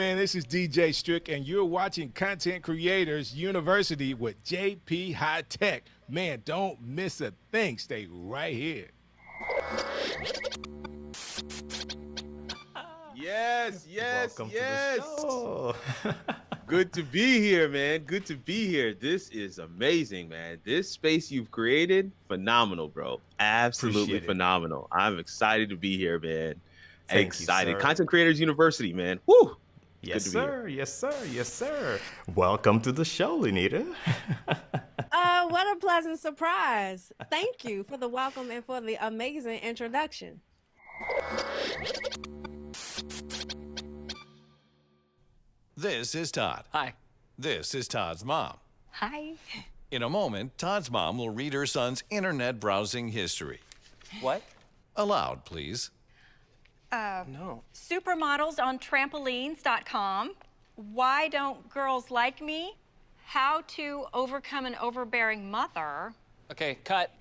Man, this is DJ Strick, and you're watching Content Creators University with JP Hightek. Man, don't miss a thing. Stay right here. Yes. Welcome to the show. Good to be here, man. Good to be here. This is amazing, man. This space you've created, phenomenal, bro. Absolutely Appreciate it. phenomenal. I'm excited to be here, man. Thank you, Excited. sir. Content Creators University, man. Woo! Yes, Good to be sir. Yes, sir. Yes, sir. Welcome to the show, Lenita. What a pleasant surprise. Thank you for the welcome and for the amazing introduction. This is Todd. Hi. This is Todd's mom. Hi. In a moment, Todd's mom will read her son's internet browsing history. What? Aloud, please. No. Supermodels on trampolines.com. Why don't girls like me? How to overcome an overbearing mother. Okay, cut.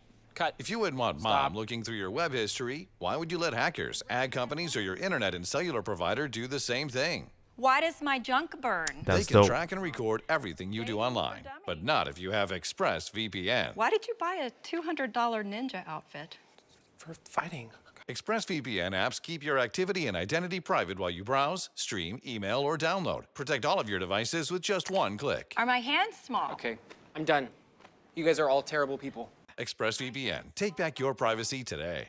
If you wouldn't want Stop. mom looking through your web history, why would you let hackers, ad companies, or your internet and cellular provider do the same thing? Why does my junk burn? That's They can dope. track and record everything you do online, but not if you have ExpressVPN. Why did you buy a $200 ninja outfit? For fighting. ExpressVPN apps keep your activity and identity private while you browse, stream, email, or download. Protect all of your devices with just one click. Are my hands small? Okay, I'm done. You guys are all terrible people. ExpressVPN. Take back your privacy today.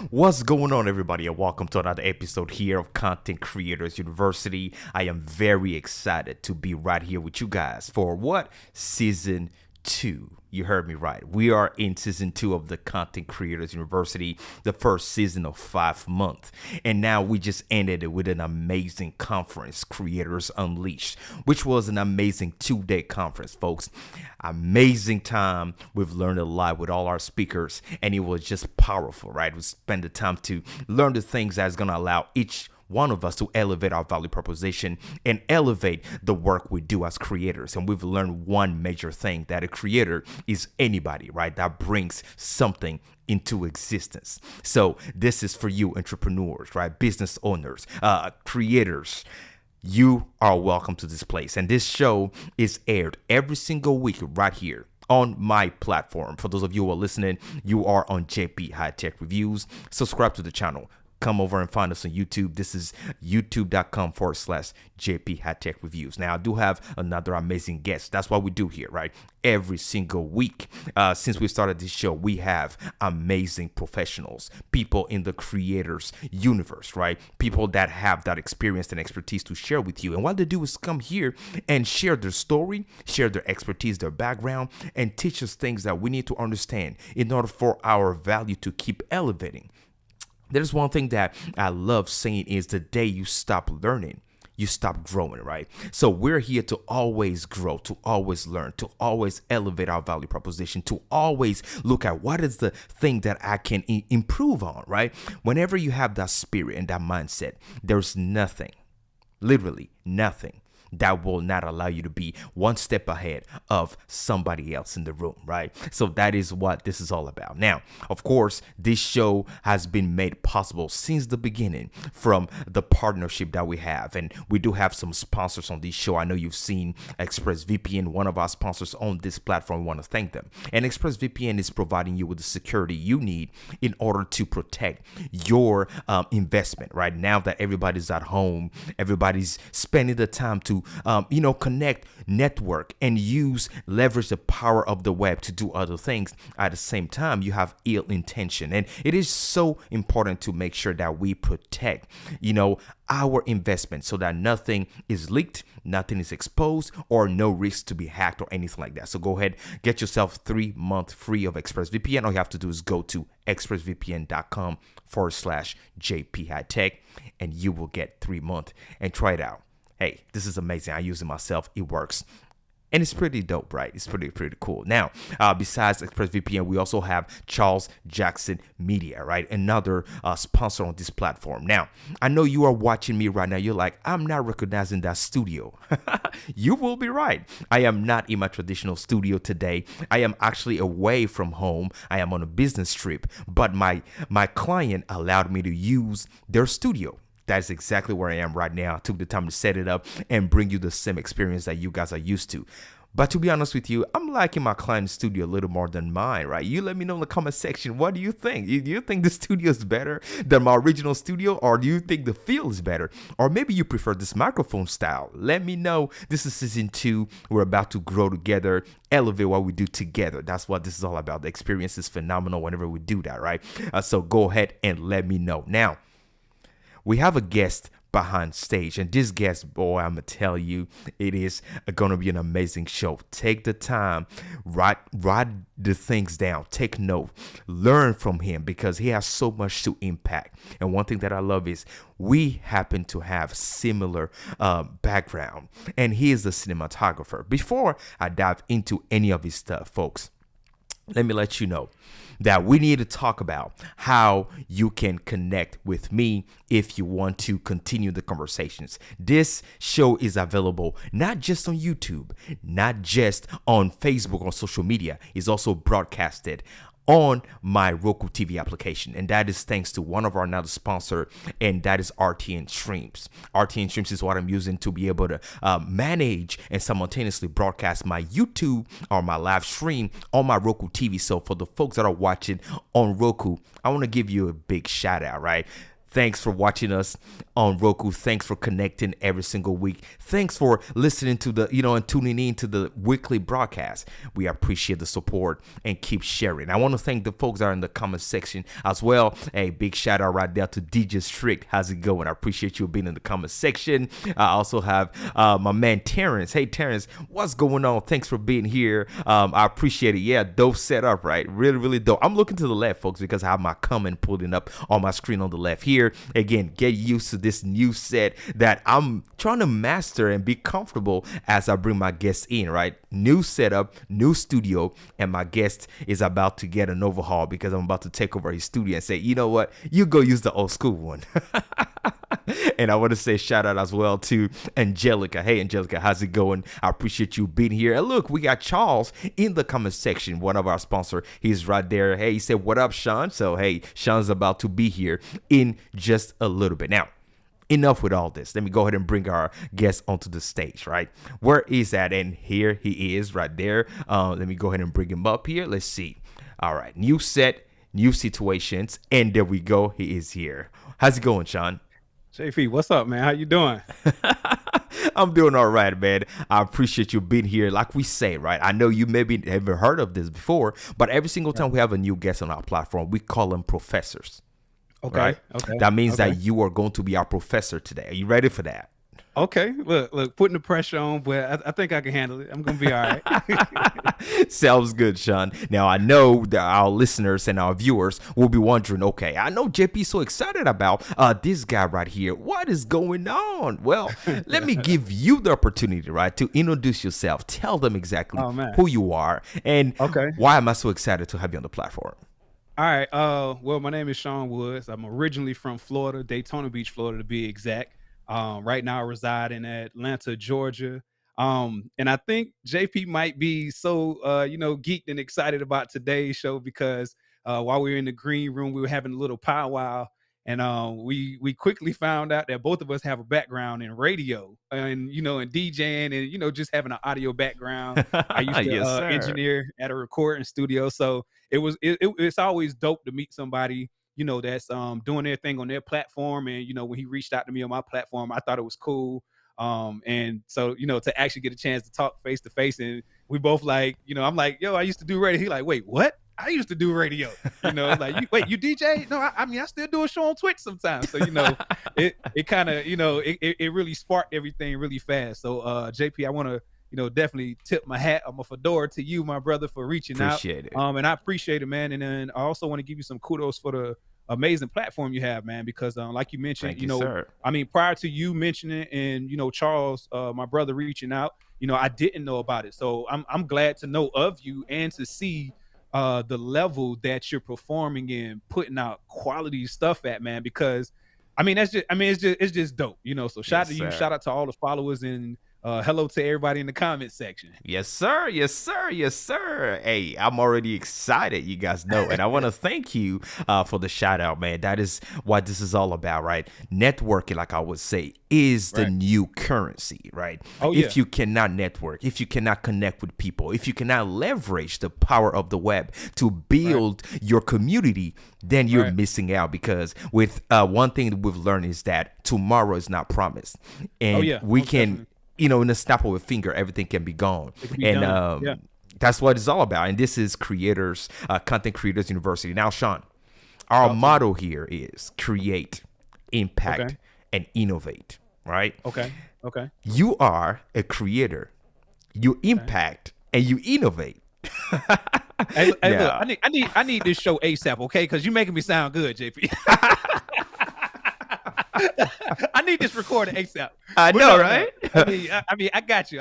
What's going on, everybody, and welcome to another episode here of Content Creators University. I am very excited to be right here with you guys for what? Season 2. You heard me right. We are in season 2 of the Content Creators University, the first season of 5 months. And now we just ended it with an amazing conference, Creators Unleashed, which was an amazing 2-day conference, folks. Amazing time. We've learned a lot with all our speakers, and it was just powerful, right? We spent the time to learn the things that's going to allow each one of us to elevate our value proposition and elevate the work we do as creators. And we've learned one major thing, that a creator is anybody, right? That brings something into existence. So this is for you entrepreneurs, right? Business owners, creators. You are welcome to this place. And this show is aired every single week right here on my platform. For those of you who are listening, you are on JP Hightek Reviews. Subscribe to the channel. Come over and find us on YouTube. This is youtube.com/JP Hightek Reviews. Now, I do have another amazing guest. That's what we do here, right? Every single week. Since we started this show, we have amazing professionals, people in the creators universe, right? People that have that experience and expertise to share with you. And what they do is come here and share their story, share their expertise, their background, and teach us things that we need to understand in order for our value to keep elevating. There's one thing that I love saying is the day you stop learning, you stop growing, right? So we're here to always grow, to always learn, to always elevate our value proposition, to always look at what is the thing that I can improve on, right? Whenever you have that spirit and that mindset, there's nothing, literally nothing that will not allow you to be one step ahead of somebody else in the room, right? So that is what this is all about. Now, of course, this show has been made possible since the beginning from the partnership that we have. And we do have some sponsors on this show. I know you've seen ExpressVPN, one of our sponsors on this platform. We want to thank them. And ExpressVPN is providing you with the security you need in order to protect your investment. Right now that everybody's at home, everybody's spending the time to connect, network, and leverage the power of the web to do other things. At the same time, you have ill intention, and it is so important to make sure that we protect our investment so that nothing is leaked, nothing is exposed, or no risk to be hacked or anything like that. So go ahead, get yourself 3 months free of ExpressVPN. All you have to do is go to expressvpn.com/JP Hightek, and you will get 3 months and try it out. Hey, this is amazing. I use it myself. It works. And it's pretty dope, right? It's pretty cool. Now, besides ExpressVPN, we also have Charles Jackson Media, right? Another sponsor on this platform. Now, I know you are watching me right now. You're like, I'm not recognizing that studio. You will be right. I am not in my traditional studio today. I am actually away from home. I am on a business trip, but my client allowed me to use their studio. That's exactly where I am right now. I took the time to set it up and bring you the same experience that you guys are used to. But to be honest with you, I'm liking my client's studio a little more than mine, right? You let me know in the comment section. What do you think? Do you think the studio is better than my original studio? Or do you think the feel is better? Or maybe you prefer this microphone style? Let me know. This is season 2. We're about to grow together, elevate what we do together. That's what this is all about. The experience is phenomenal whenever we do that, right? So go ahead and let me know. Now, we have a guest behind stage, and this guest, boy, I'm gonna tell you, it is gonna be an amazing show. Take the time, write the things down, take note, learn from him, because he has so much to impact. And one thing that I love is we happen to have similar background, and he is a cinematographer. Before I dive into any of his stuff, folks, let me let you know that we need to talk about how you can connect with me if you want to continue the conversations. This show is available not just on YouTube, not just on Facebook or social media. It's also broadcasted on my Roku TV application, and that is thanks to one of our another sponsor, and that is RTN Streams. RTN Streams is what I'm using to be able to manage and simultaneously broadcast my YouTube or my live stream on my Roku TV. So for the folks that are watching on Roku, I want to give you a big shout out, right? Thanks for watching us on Roku. Thanks for connecting every single week. Thanks for listening to the, and tuning in to the weekly broadcast. We appreciate the support and keep sharing. I want to thank the folks that are in the comment section as well. A big shout out right there to DJ Strict. How's it going? I appreciate you being in the comment section. I also have my man Terrence. Hey Terrence, what's going on? Thanks for being here. I appreciate it. Yeah, dope setup, right? Really, really dope. I'm looking to the left, folks, because I have my comment pulling up on my screen on the left here. Again, get used to this new set that I'm trying to master and be comfortable as I bring my guests in, right? New setup, new studio, and my guest is about to get an overhaul because I'm about to take over his studio and say, you know what? You go use the old school one. And I want to say shout out as well to Angelica. Hey, Angelica, how's it going? I appreciate you being here. And look, we got Charles in the comment section, one of our sponsors. He's right there. Hey, he said, what up, Sean? So, hey, Sean's about to be here in just a little bit. Now, enough with all this. Let me go ahead and bring our guest onto the stage, right? Where is that? And here he is right there. Let me go ahead and bring him up here. Let's see. All right. New set, new situations. And there we go. He is here. How's it going, Sean? JP, what's up, man? How you doing? I'm doing all right, man. I appreciate you being here. Like we say, right? I know you maybe haven't heard of this before, but every single time we have a new guest on our platform, we call them professors. Okay. Right? Okay. That means that you are going to be our professor today. Are you ready for that? Okay. Look, putting the pressure on, but I think I can handle it. I'm going to be all right. Sounds good, Sean. Now, I know that our listeners and our viewers will be wondering, okay, I know JP's so excited about this guy right here. What is going on? Well, let me give you the opportunity, right, to introduce yourself. Tell them exactly who you are and why am I so excited to have you on the platform. All right. Well, my name is Sean Woods. I'm originally from Florida, Daytona Beach, Florida, to be exact. Right now I reside in Atlanta, Georgia. And I think JP might be so geeked and excited about today's show because while we were in the green room, we were having a little powwow, and we quickly found out that both of us have a background in radio and and DJing and just having an audio background. I used to Yes, sir. engineer at a recording studio, so it's always dope to meet somebody that's doing their thing on their platform. And when he reached out to me on my platform, I thought it was cool. And so to actually get a chance to talk face to face, and we both like, I'm like, yo, I used to do radio. He like, wait, what? I used to do radio. Like, you DJ? No, I mean, I still do a show on Twitch sometimes. So it kind of it really sparked everything really fast. So JP, I want to definitely tip my hat, my fedora to you, my brother, for reaching Appreciate it. out. And I appreciate it, man. And then I also want to give you some kudos for the amazing platform you have, man, because like you mentioned, Thank you, sir. I mean, prior to you mentioning and Charles, my brother, reaching out, I didn't know about it. So I'm glad to know of you and to see the level that you're performing and putting out quality stuff at, man, because it's just dope, so shout out to you, sir. shout out to all the followers, and hello to everybody in the comment section. Yes, sir. Yes, sir. Yes, sir. Hey, I'm already excited, you guys know. And I want to thank you for the shout out, man. That is what this is all about, right? Networking, like I would say, is the Right. new currency, right? Oh, If yeah. you cannot network, if you cannot connect with people, if you cannot leverage the power of the web to build your community, then you're Right. missing out. Because with one thing that we've learned is that tomorrow is not promised. And yeah, we most can, definitely. in a snap of a finger, everything can be gone. It can be And done. Yeah. that's what it's all about. And this is Content Creators University. Now, Sean, our motto here is create, impact, Okay. and innovate, right? Okay. You are a creator, you impact, and you innovate. Hey, look, Now- I need this show ASAP, okay? Because you're making me sound good, JP. I need this recorded ASAP. I But know, no, right? I mean, I got you.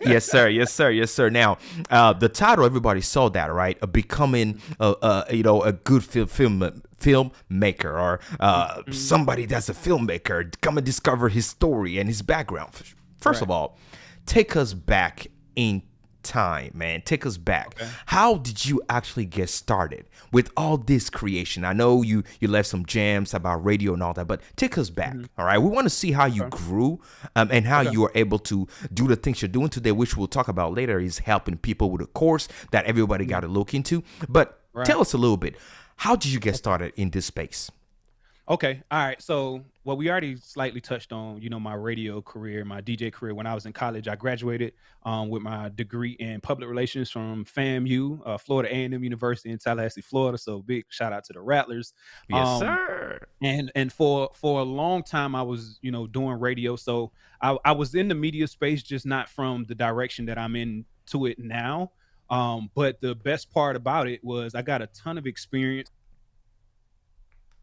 Yes, sir. Yes, sir. Yes, sir. Now, the title, everybody saw that, right? Becoming a good filmmaker, or somebody that's a filmmaker. Come and discover his story and his background. First of all, take us back in time, man. Take us back. How did you actually get started with all this creation? I know you left some gems about radio and all that, but take us back. All right, we want to see how you grew and how you are able to do the things you're doing today, which we'll talk about later, is helping people with a course that everybody got to look into. But tell us a little bit, how did you get started in this space? Okay. All right. So, well, we already slightly touched on, my radio career, my DJ career. When I was in college, I graduated with my degree in public relations from FAMU, Florida A&M University in Tallahassee, Florida. So, big shout out to the Rattlers. Yes, sir. And for a long time, I was, doing radio. So, I was in the media space, just not from the direction that I'm into it now. But the best part about it was I got a ton of experience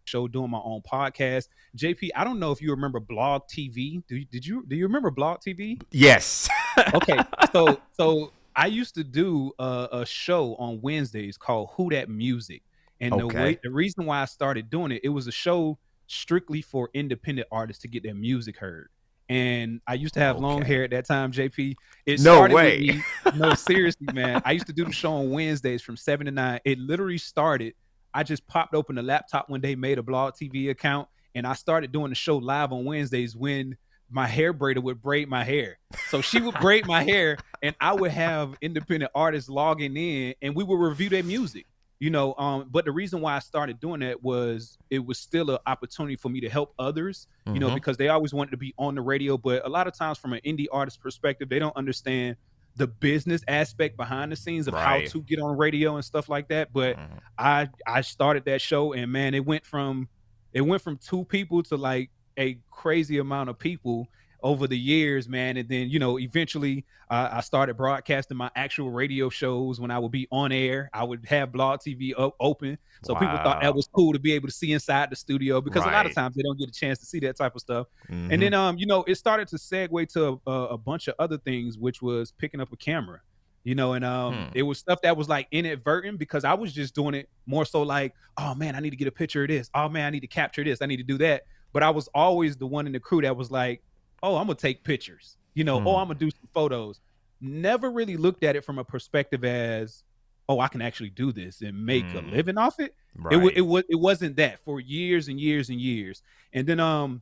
show, doing my own podcast. JP, I don't know if you remember Blog TV. Do you remember Blog TV? Yes. Okay, so I used to do a show on Wednesdays called Who That Music, and Okay. the reason why I started doing it was a show strictly for independent artists to get their music heard. And I used to have long Okay. hair at that time, JP. It No started with way. me- no, seriously, man. I used to do the show on Wednesdays from 7 to 9. It literally started. I just popped open the laptop one day, made a Blog TV account, and I started doing the show live on Wednesdays when my hair braider would braid my hair. So she would braid my hair, and I would have independent artists logging in, and we would review their music. But the reason why I started doing that was it was still an opportunity for me to help others, Mhm. because they always wanted to be on the radio. But a lot of times, from an indie artist perspective, they don't understand the business aspect behind the scenes of how Right. to get on radio and stuff like that. But Mhm. I started that show, and man, it went from 2 people to like a crazy amount of people over the years, man. And then eventually I started broadcasting my actual radio shows. When I would be on air, I would have Blog TV open, so people thought that Wow. was cool to be able to see inside the studio, because a lot of Right. times they don't get a chance to see that type of stuff. Mhm. And then it started to segue to a bunch of other things, which was picking up a camera. And it was stuff that was like inadvertent, because I was just doing it more so like, oh man, I need to get a picture of this. Oh man, I need to capture this. I need to do that. but I was always the one in the crew that was like, oh, I'm gonna take pictures, oh, I'm gonna do some photos. Never really looked at it from a perspective as, oh, I can actually do this and make a living off it. Right. It wasn't that for years and years and years. And then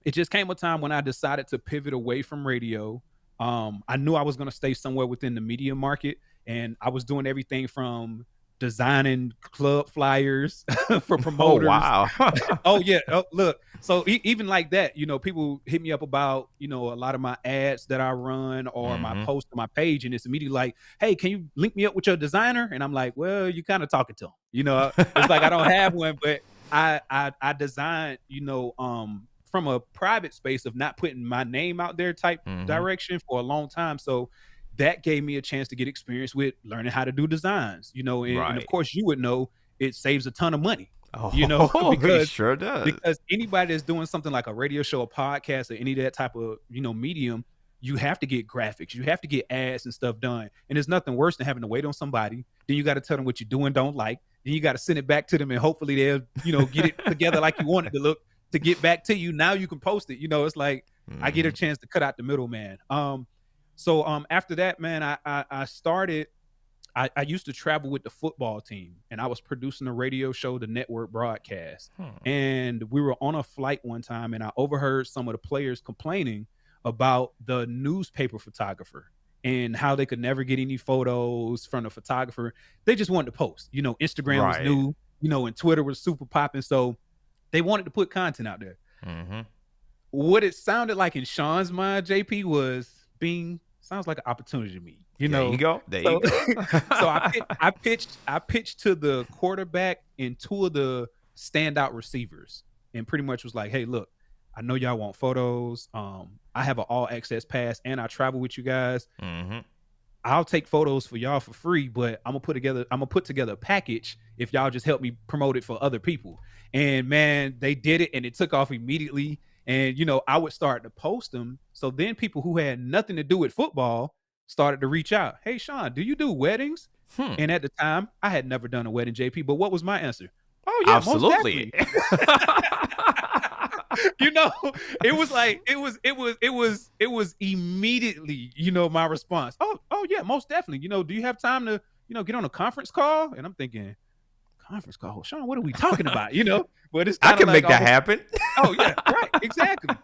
it just came a time when I decided to pivot away from radio. I knew I was going to stay somewhere within the media market, and I was doing everything from designing club flyers for Oh promoters. wow. Oh yeah, look. So even like that, people hit me up about a lot of my ads that I run or my post on my page, and it's immediately like, hey, can you link me up with your designer? And I'm like, well, you kind of talking to him. It's like I don't have one, but I designed from a private space of not putting my name out there type direction for a long time. So that gave me a chance to get experience with learning how to do designs, and of course you would know it saves a ton of money, Oh, because it sure does. because anybody that's doing something like a radio show, a podcast, or any of that type of, medium, you have to get graphics, you have to get ads and stuff done. And there's nothing worse than having to wait on somebody. Then you got to tell them what you do and don't like. Then you got to send it back to them and hopefully they'll, get it together like you want it to look to get back to you. Now you can post it. It's like I get a chance to cut out the middleman. So after that, man, I started. I used to travel with the football team, and I was producing a radio show, the network broadcast. And we were on a flight one time, and I overheard some of the players complaining about the newspaper photographer and how they could never get any photos from the photographer. They just wanted to post. Instagram was new, and Twitter was super popping. So they wanted to put content out there. What it sounded like in Sean's mind, JP, was sounds like an opportunity to me. There you go. There you go. So I pitched to the quarterback and two of the standout receivers, and pretty much was like, hey, look, I know y'all want photos. I have an all access pass and I travel with you guys. I'll take photos for y'all for free, but I'm gonna put together a package if y'all just help me promote it for other people. And man, they did it and it took off immediately. And I would start to post them. So then people who had nothing to do with football started to reach out. Hey, Sean, do you do weddings? And at the time, I had never done a wedding, JP. But what was my answer? Oh yeah, absolutely. It was like it was immediately, my response. Oh yeah, most definitely. Do you have time to, get on a conference call? And I'm thinking, conference call, Sean, what are we talking about? But it's I can like make that happen. Oh yeah, right, exactly.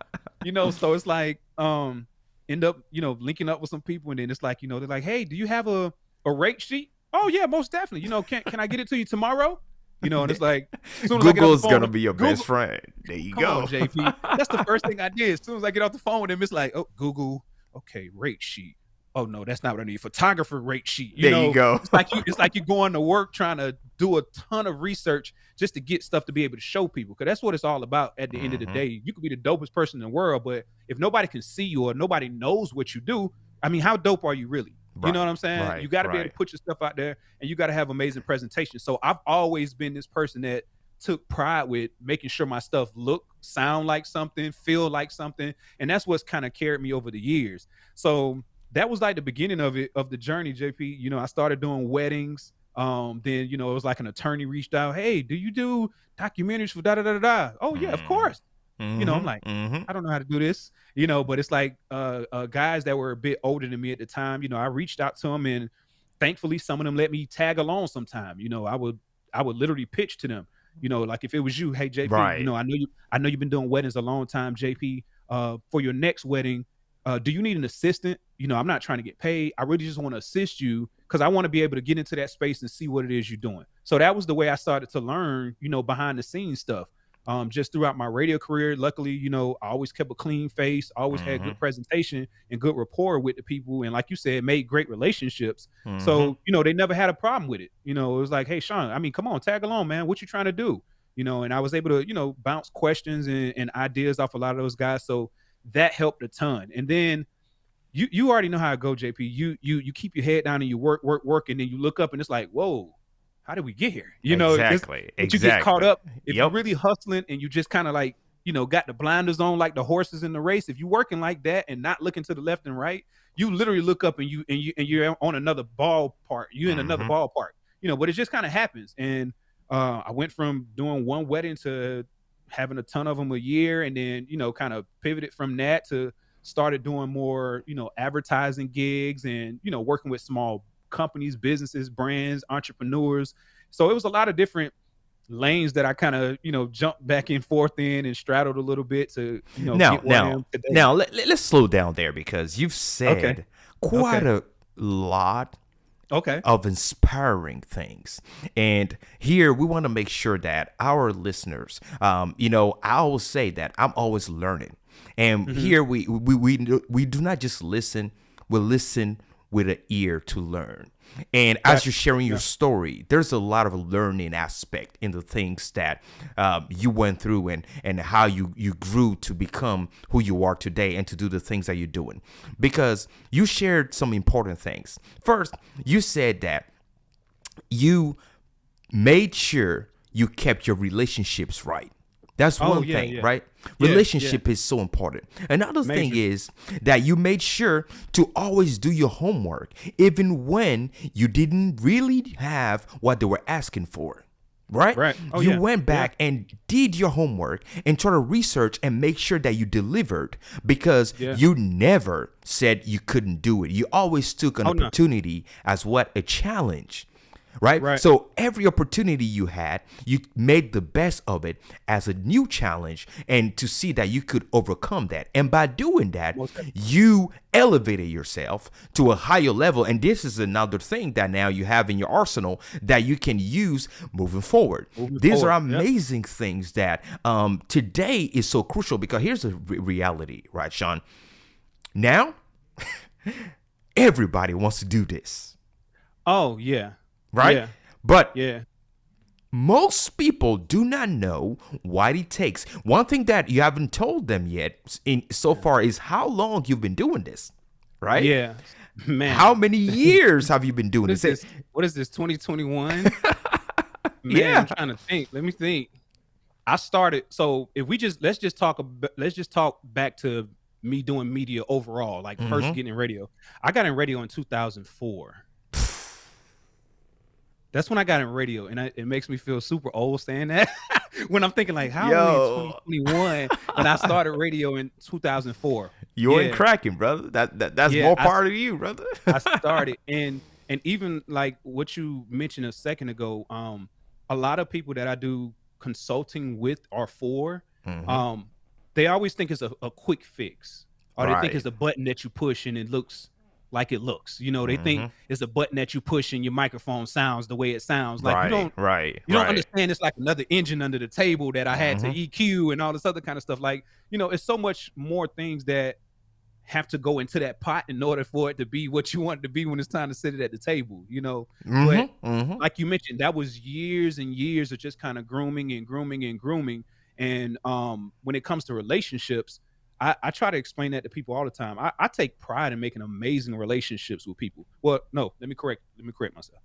So it's like end up linking up with some people, and then it's like they're like, hey, do you have a rate sheet? Oh yeah, most definitely. Can I get it to you tomorrow? And it's like, Google's gonna be your best friend. There you Come go. on, JP. That's the first thing I did. As soon as I get off the phone with him, it's like, oh, Google, okay, rate sheet. Oh no, that's not what I need. Photographer rate sheet. There you go. It's like you're going to work trying to do a ton of research just to get stuff to be able to show people. Because that's what it's all about at the end of the day. You could be the dopest person in the world, but if nobody can see you or nobody knows what you do, I mean, how dope are you really? You know what I'm saying? Right, you got to be able to put your stuff out there, and you got to have amazing presentation. So I've always been this person that took pride with making sure my stuff look, sound like something, feel like something. And that's what's kind of carried me over the years. So that was like the beginning of the journey, JP. I started doing weddings. Then, it was like an attorney reached out. Hey, do you do documentaries for da-da-da-da-da? Oh yeah, of course. I'm like, I don't know how to do this, but it's like guys that were a bit older than me at the time, I reached out to them, and thankfully some of them let me tag along sometime. I would literally pitch to them, like if it was you, hey JP, I know you've been doing weddings a long time, JP, for your next wedding, do you need an assistant? I'm not trying to get paid. I really just want to assist you because I want to be able to get into that space and see what it is you're doing. So that was the way I started to learn, behind the scenes stuff. Just throughout my radio career, luckily, I always kept a clean face, always had good presentation and good rapport with the people. And like you said, made great relationships. So, they never had a problem with it. It was like, hey, Sean, I mean, come on, tag along, man. What you trying to do? And I was able to, bounce questions and ideas off a lot of those guys. So that helped a ton. And then you already know how it go, JP. You keep your head down and you work, and then you look up and it's like, whoa, how did we get here? Exactly. You get caught up if you're really hustling and you just kind of like, got the blinders on like the horses in the race. If you're working like that and not looking to the left and right, you literally look up and you're on another ballpark. You're in another ballpark. But it just kind of happens. And I went from doing one wedding to having a ton of them a year, and then kind of pivoted from that to started doing more advertising gigs and working with small companies, businesses, brands, entrepreneurs. So it was a lot of different lanes that I kind of jumped back and forth in and straddled a little bit to get where I am today. Now let's slow down there, because you've said quite a lot of inspiring things, and here we want to make sure that our listeners, I will say that I'm always learning, and here we do not just listen, we listen with an ear to learn. And as you're sharing your story, there's a lot of learning aspect in the things that you went through, and how you grew to become who you are today and to do the things that you're doing. Because you shared some important things. First, you said that you made sure you kept your relationships right. That's one thing, right? Relationship is so important. Another thing is that you made sure to always do your homework, even when you didn't really have what they were asking for, right? You went back and did your homework and tried to research and make sure that you delivered, because you never said you couldn't do it. You always took an opportunity as a challenge. Right? So every opportunity you had, you made the best of it as a new challenge, and to see that you could overcome that. And by doing that, you elevated yourself to a higher level. And this is another thing that now you have in your arsenal that you can use moving forward. These are amazing things that today is so crucial, because here's the reality, right, Sean? Now, everybody wants to do this. Oh, yeah. Right? Yeah. But most people do not know what it takes. One thing that you haven't told them yet so far is how long you've been doing this, right? Yeah. Man. How many years have you been doing this? What is this, 2021? Man, I'm trying to think. Let me think. I started, so if let's just talk back to me doing media overall, like first getting in radio. I got in radio in 2004. That's when I got in radio, and it makes me feel super old saying that. When I'm thinking like, how am I in 2021 and I started radio in 2004? You ain't cracking, brother. That's more part of you, brother. I started, and even like what you mentioned a second ago, a lot of people that I do consulting with or for, they always think it's a quick fix, or they think it's a button that you push and it looks like it looks. They think it's a button that you push and your microphone sounds the way it sounds. Like you don't understand it's like another engine under the table that I had to EQ and all this other kind of stuff. Like, it's so much more things that have to go into that pot in order for it to be what you want it to be when it's time to sit it at the table, But like you mentioned, that was years and years of just kind of grooming. And when it comes to relationships, I try to explain that to people all the time. I take pride in making amazing relationships with people. Well, no, let me correct myself.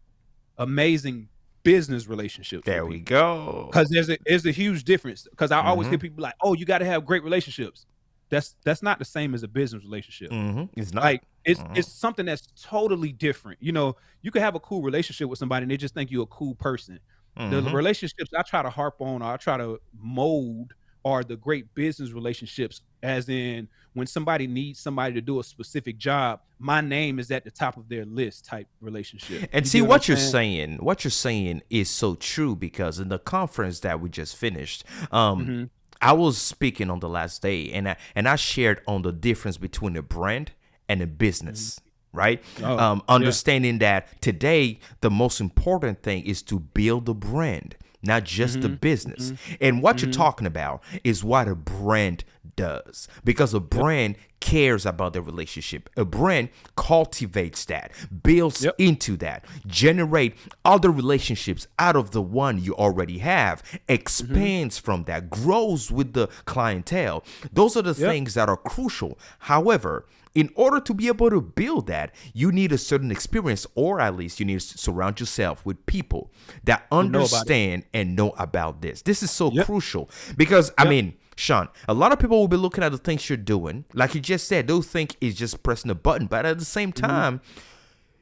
Amazing business relationships. There we go. Because there's a huge difference. Because I always hear people like, "Oh, you got to have great relationships." That's not the same as a business relationship. It's not. Like it's something that's totally different. You can have a cool relationship with somebody and they just think you're a cool person. The relationships I try to harp on, or I try to mold, are the great business relationships, as in when somebody needs somebody to do a specific job, my name is at the top of their list type relationship. And see what you're saying is so true, because in the conference that we just finished, I was speaking on the last day, and I shared on the difference between a brand and a business. Right? Understanding that today, the most important thing is to build a brand, not just the business. And what you're talking about is what a brand does, because a brand cares about the relationship. A brand cultivates that, builds into that, generate other relationships out of the one you already have, expands from that, grows with the clientele. Those are the things that are crucial. However, in order to be able to build that, you need a certain experience, or at least you need to surround yourself with people that understand and know about this. This is so crucial, because, I mean, Sean, a lot of people will be looking at the things you're doing. Like you just said, they'll think it's just pressing a button. But at the same time,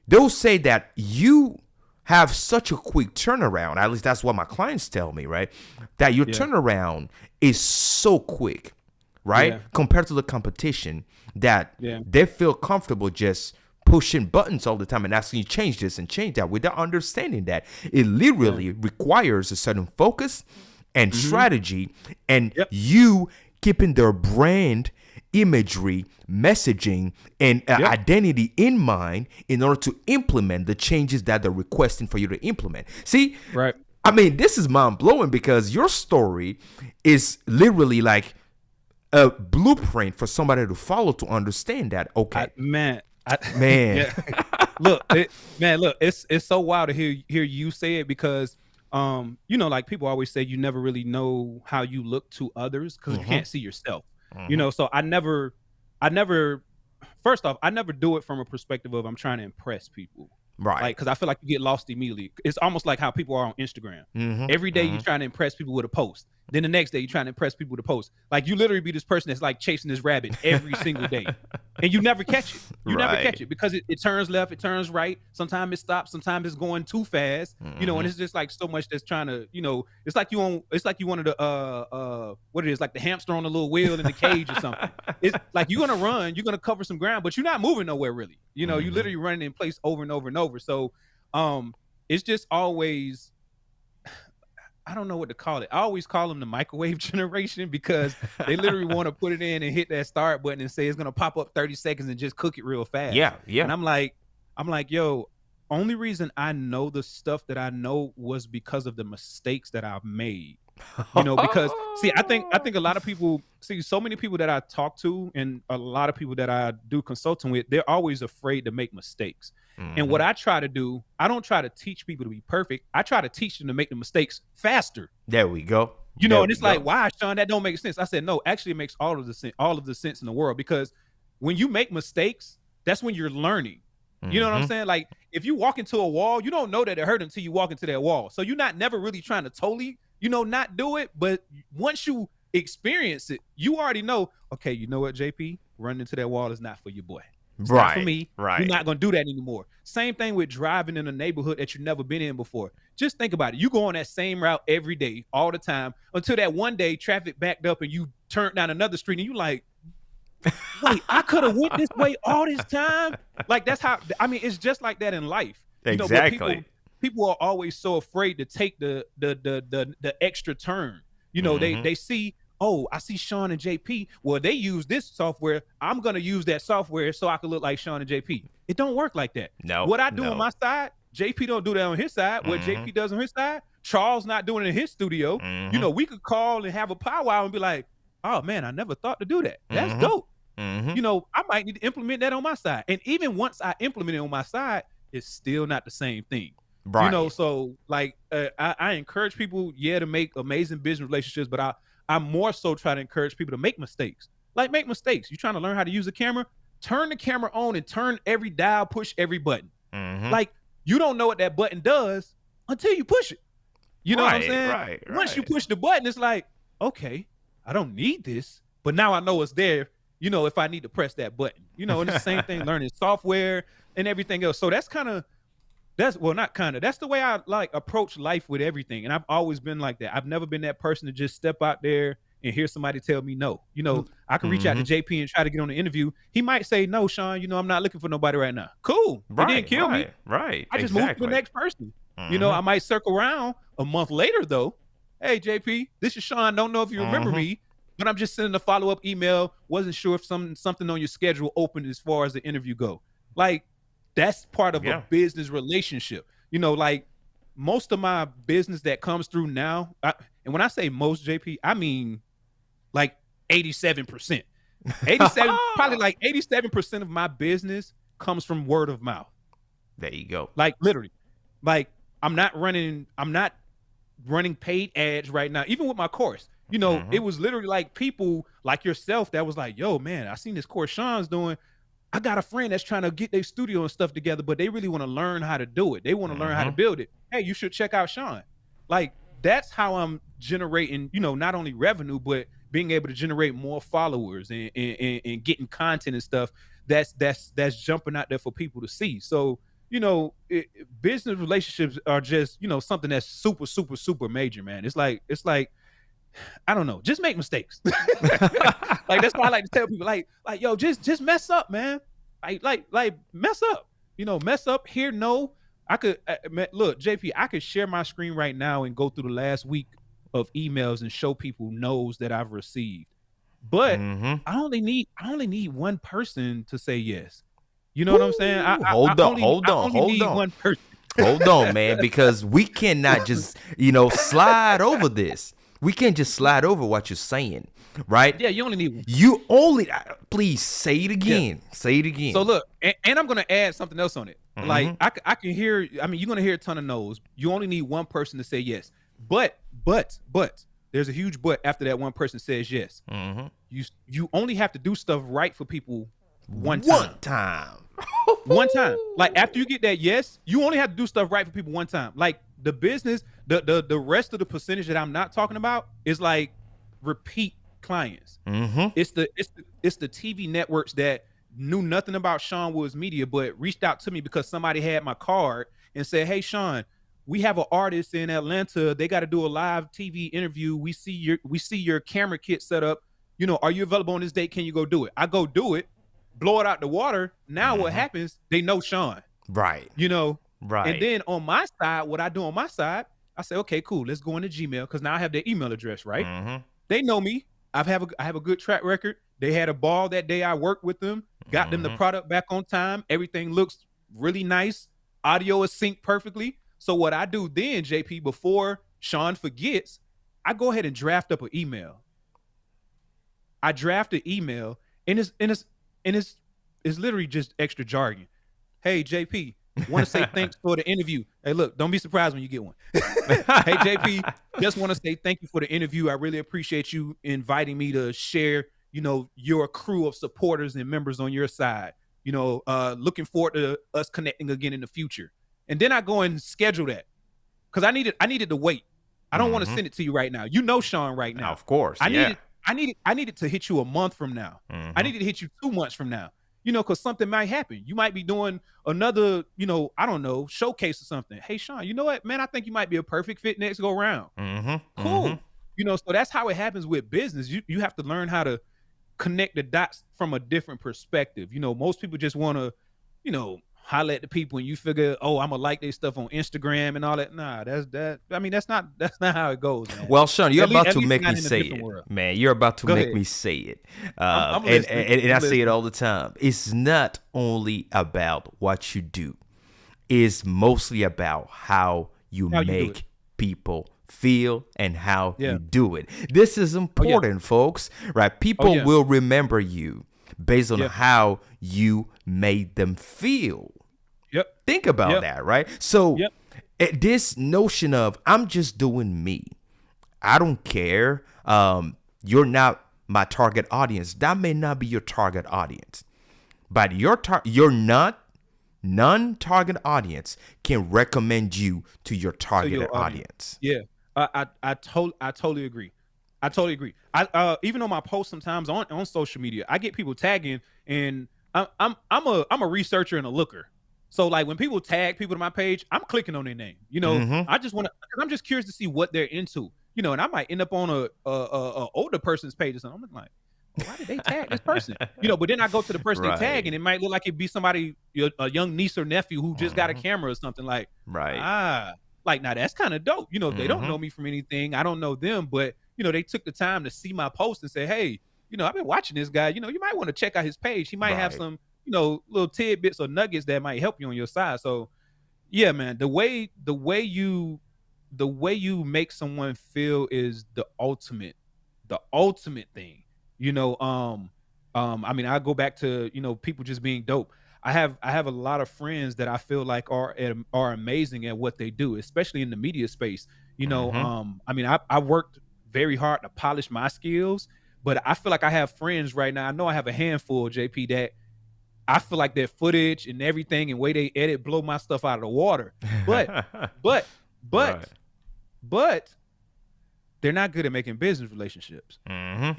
they'll say that you have such a quick turnaround. At least that's what my clients tell me, right? That your Yeah. turnaround is so quick, right? Yeah. Compared to the competition, that Yeah. they feel comfortable just pushing buttons all the time and asking you change this and change that without understanding that it literally requires a certain focus and strategy, and Yep. you keeping their brand imagery, messaging, and identity in mind in order to implement the changes that they're requesting for you to implement. See, Right. I mean, this is mind blowing because your story is literally like a blueprint for somebody to follow to understand that. Okay, Man. man. Look, look, it's so wild to hear you say it because you know, like people always say you never really know how you look to others because you can't see yourself. You know, so I never first off, I never do it from a perspective of I'm trying to impress people. Right. Like, because I feel like you get lost immediately. It's almost like how people are on Instagram. Every day you're trying to impress people with a post. Then the next day you're trying to impress people with a post. Like you literally be this person that's like chasing this rabbit every single day. And you never catch it. You never catch it because it turns left, it turns right. Sometimes it stops, sometimes it's going too fast. You know, and it's just like so much that's trying to, you know, it's like you wanted to what it is, like the hamster on a little wheel in the cage or something. It's like you're gonna run, you're gonna cover some ground, but you're not moving nowhere really. You know, you literally running in place over and over and over. So it's just always, I don't know what to call it. I always call them the microwave generation because they literally want to put it in and hit that start button and say it's gonna pop up 30 seconds and just cook it real fast. Yeah. And I'm like, yo, only reason I know the stuff that I know was because of the mistakes that I've made. You know, because see, I think a lot of people see so many people that I talk to and a lot of people that I do consulting with, they're always afraid to make mistakes. And what I try to do, I don't try to teach people to be perfect. I try to teach them to make the mistakes faster. There we go. You know, There and it's we go. like, why, Sean, that don't make sense. I said, no, actually it makes all of the sense in the world because when you make mistakes, that's when you're learning. You know what I'm saying? Like if you walk into a wall, you don't know that it hurt until you walk into that wall. So you're not never really trying to totally, you know, not do it. But once you experience it, you already know, okay, you know what, JP, running into that wall is not for your boy. It's not for me. Right. You're not going to do that anymore. Same thing with driving in a neighborhood that you've never been in before. Just think about it. You go on that same route every day, all the time, until that one day traffic backed up and you turned down another street and you like, wait, I could have went this way all this time. Like that's how, I mean, it's just like that in life. You know, but Exactly. people are always so afraid to take the extra turn. You know, they see, oh, I see Sean and JP. Well, they use this software. I'm gonna use that software so I can look like Sean and JP. It don't work like that. No. What I do no. on my side, JP don't do that on his side. What JP does on his side, Charles not doing it in his studio. You know, we could call and have a powwow and be like, oh man, I never thought to do that. That's dope. You know, I might need to implement that on my side. And even once I implement it on my side, it's still not the same thing. Right. You know, so like I encourage people, to make amazing business relationships, but I more so try to encourage people to make mistakes. Like make mistakes. You're trying to learn how to use a camera, turn the camera on and turn every dial, push every button. Like you don't know what that button does until you push it. You know what I'm saying? Right. Once you push the button, it's like, okay, I don't need this, but now I know it's there. You know, if I need to press that button, you know, and it's the same thing, learning software and everything else. So that's the way I like approach life with everything. And I've always been like that. I've never been that person to just step out there and hear somebody tell me no. You know, I can reach out to JP and try to get on the interview. He might say, no, Sean, you know, I'm not looking for nobody right now. Cool. It didn't kill me. Right. I just moved to the next person. You know, I might circle around a month later though. Hey, JP, this is Sean. Don't know if you remember me, but I'm just sending a follow-up email. Wasn't sure if something on your schedule opened as far as the interview go. Like, that's part of a business relationship. You know, like most of my business that comes through now, and when I say most, JP, I mean like 87%. 87, probably like 87% of my business comes from word of mouth. There you go. Like literally. Like I'm not running paid ads right now, even with my course. You know, it was literally like people like yourself that was like, yo, man, I seen this course Sean's doing. I got a friend that's trying to get their studio and stuff together, but they really want to learn how to do it. They want to learn how to build it. Hey, you should check out Sean. Like, that's how I'm generating, you know, not only revenue, but being able to generate more followers and getting content and stuff that's jumping out there for people to see. So, business relationships are just, something that's super, super, super major, man. It's like I don't know, just make mistakes. Like that's why I like to tell people, yo, just mess up, man. Like mess up. Mess up here. No, I could look, JP. I could share my screen right now and go through the last week of emails and show people no's that I've received. But I only need one person to say yes. You know what I'm saying? I Hold on, hold I on, only hold need on. one person. Hold on, man, because we cannot just, slide over this. We can't just slide over what you're saying, right? Yeah, you only need one. You only, please say it again. Yeah. Say it again. So look, and I'm gonna add something else on it. Like I can hear. I mean, you're gonna hear a ton of no's. You only need one person to say yes. But there's a huge but after that one person says yes. You only have to do stuff right for people one time. One time. Like after you get that yes, you only have to do stuff right for people one time. Like the business, the rest of the percentage that I'm not talking about is like repeat clients. It's the TV networks that knew nothing about Sean Woods Media, but reached out to me because somebody had my card and said, "Hey, Sean, we have an artist in Atlanta. They got to do a live TV interview. We see your camera kit set up. Are you available on this date? Can you go do it?" I go do it, blow it out the water. Now what happens? They know Sean. Right. Right. And then on my side, what I do on my side, I say, okay, cool. Let's go into Gmail because now I have their email address, right? They know me. I have a good track record. They had a ball that day. I worked with them, got them the product back on time. Everything looks really nice. Audio is synced perfectly. So what I do then, JP, before Sean forgets, I go ahead and draft up an email. I draft an email, and it's literally just extra jargon. Hey, JP, want to say thanks for the interview. Hey, look, don't be surprised when you get one. Hey, JP, just want to say thank you for the interview. I really appreciate you inviting me to share, your crew of supporters and members on your side. Looking forward to us connecting again in the future. And then I go and schedule that because I needed to wait. I don't want to send it to you right now. Sean right now. Of course. I needed to hit you a month from now. I needed to hit you 2 months from now. Because something might happen. You might be doing another, I don't know, showcase or something. Hey, Sean, you know what, man? I think you might be a perfect fit next go round. Cool. So that's how it happens with business. You have to learn how to connect the dots from a different perspective. Most people just want to, holler at the people and you figure, oh, I'm gonna like their stuff on Instagram and all that. Nah, that's not how it goes, man. Well, Sean, you're about to make me say it, man. You're about to make me say it. And I say it all the time. It's not only about what you do. It's mostly about how you make people feel and how you do it. This is important, folks, right? People will remember you based on how you made them feel. Think about that, right? So this notion of I'm just doing me, I don't care. You're not my target audience. That may not be your target audience, but your non-target audience can recommend you to your targeted audience. Yeah, I totally agree. I totally agree. I even on my posts sometimes on social media, I get people tagging, and I'm a researcher and a looker. So like when people tag people to my page, I'm clicking on their name. I just want to. I'm just curious to see what they're into. And I might end up on a older person's page or something. I'm like, why did they tag this person? But then I go to the person they tag, and it might look like it'd be somebody, a young niece or nephew who just got a camera or something. Like, like now that's kind of dope. They don't know me from anything. I don't know them, but they took the time to see my post and say, hey, I've been watching this guy. You might want to check out his page. He might have some, little tidbits or nuggets that might help you on your side. So yeah, man, the way you make someone feel is the ultimate thing. I mean, I go back to, people just being dope. I have a lot of friends that I feel like are amazing at what they do, especially in the media space. I mean, I worked very hard to polish my skills, but I feel like I have friends right now. I know I have a handful, JP, that I feel like their footage and everything and way they edit blow my stuff out of the water. But they're not good at making business relationships. They're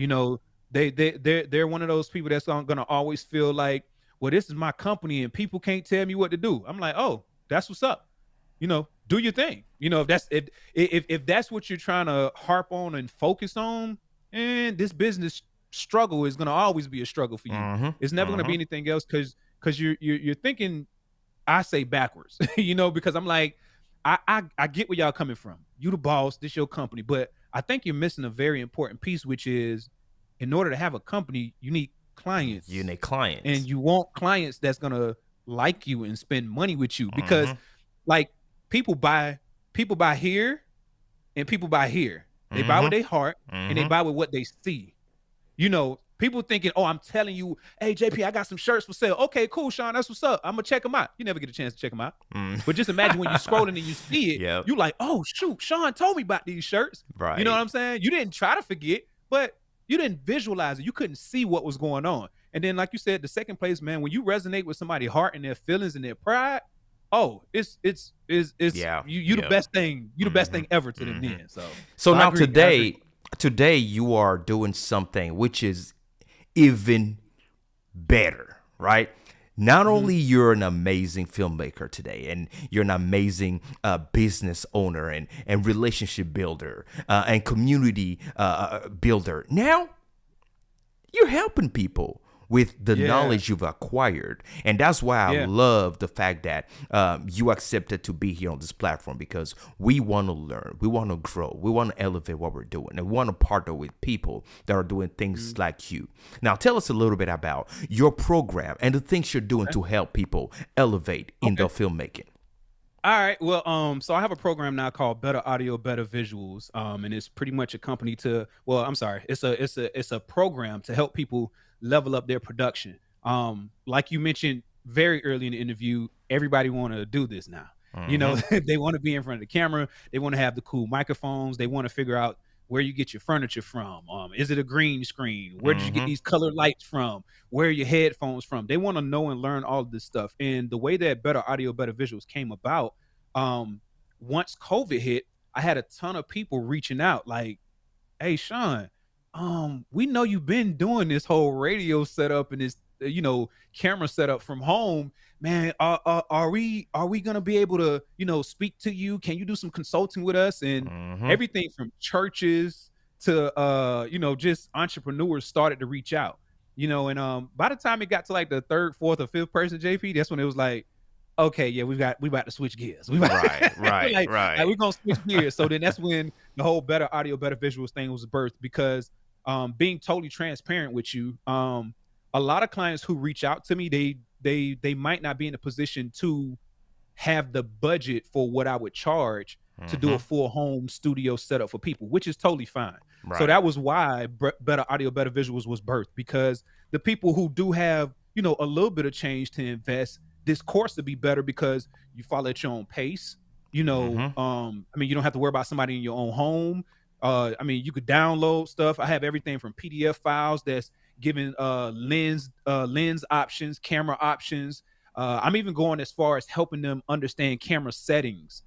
one of those people that's gonna always feel like, well, this is my company and people can't tell me what to do. I'm like, oh, that's what's up. Do your thing. If that's what you're trying to harp on and focus on, and this business struggle is gonna always be a struggle for you. It's never gonna be anything else because you're thinking, I say, backwards, because I'm like, I get where y'all coming from. You the boss, this your company, but I think you're missing a very important piece, which is, in order to have a company, you need clients. You need clients. And you want clients that's gonna like you and spend money with you, because like people buy here and people buy here. They buy with their heart and they buy with what they see. People thinking, oh, I'm telling you, hey, JP, I got some shirts for sale. Okay, cool, Sean, that's what's up. I'm gonna check them out. You never get a chance to check them out. But just imagine when you're scrolling and you see it, you like, oh, shoot, Sean told me about these shirts. Right. You know what I'm saying? You didn't try to forget, but you didn't visualize it. You couldn't see what was going on. And then, like you said, the second place, man, when you resonate with somebody's heart and their feelings and their pride, oh, it's you the best thing. You the best thing ever to them then. So now I today you are doing something which is even better, right? Not only you're an amazing filmmaker today, and you're an amazing business owner and relationship builder and community builder. Now you're helping people with the knowledge you've acquired. And that's why I love the fact that you accepted to be here on this platform, because we want to learn, we want to grow, we want to elevate what we're doing, and we want to partner with people that are doing things like you. Now, tell us a little bit about your program and the things you're doing to help people elevate in their filmmaking. All right. Well, so I have a program now called Better Audio, Better Visuals. And it's pretty much a company to, well, I'm sorry. It's a program to help people level up their production. Like you mentioned very early in the interview, everybody want to do this now. They want to be in front of the camera. They want to have the cool microphones. They want to figure out where you get your furniture from. Is it a green screen? Where did you get these color lights from? Where are your headphones from? They want to know and learn all of this stuff. And the way that Better Audio, Better Visuals came about, once COVID hit, I had a ton of people reaching out like, hey, Sean, we know you've been doing this whole radio setup and this, camera setup from home, man. Are we gonna be able to, speak to you? Can you do some consulting with us? And everything from churches to, just entrepreneurs started to reach out, and by the time it got to like the third, fourth, or fifth person, JP, that's when it was like, okay, yeah, we about to switch gears. Right. Like, we're gonna switch gears. So then that's when the whole Better Audio, Better Visuals thing was birthed, because being totally transparent with you, a lot of clients who reach out to me, they might not be in a position to have the budget for what I would charge to do a full home studio setup for people, which is totally fine. Right. So that was why Better Audio, Better Visuals was birthed, because the people who do have, a little bit of change to invest, this course to be better because you follow at your own pace. You don't have to worry about somebody in your own home. You could download stuff. I have everything from PDF files that's giving lens options, camera options. I'm even going as far as helping them understand camera settings.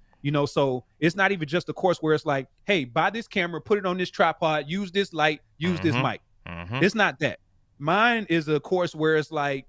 So it's not even just a course where it's like, hey, buy this camera, put it on this tripod, use this light, use this mic. It's not that. Mine is a course where it's like,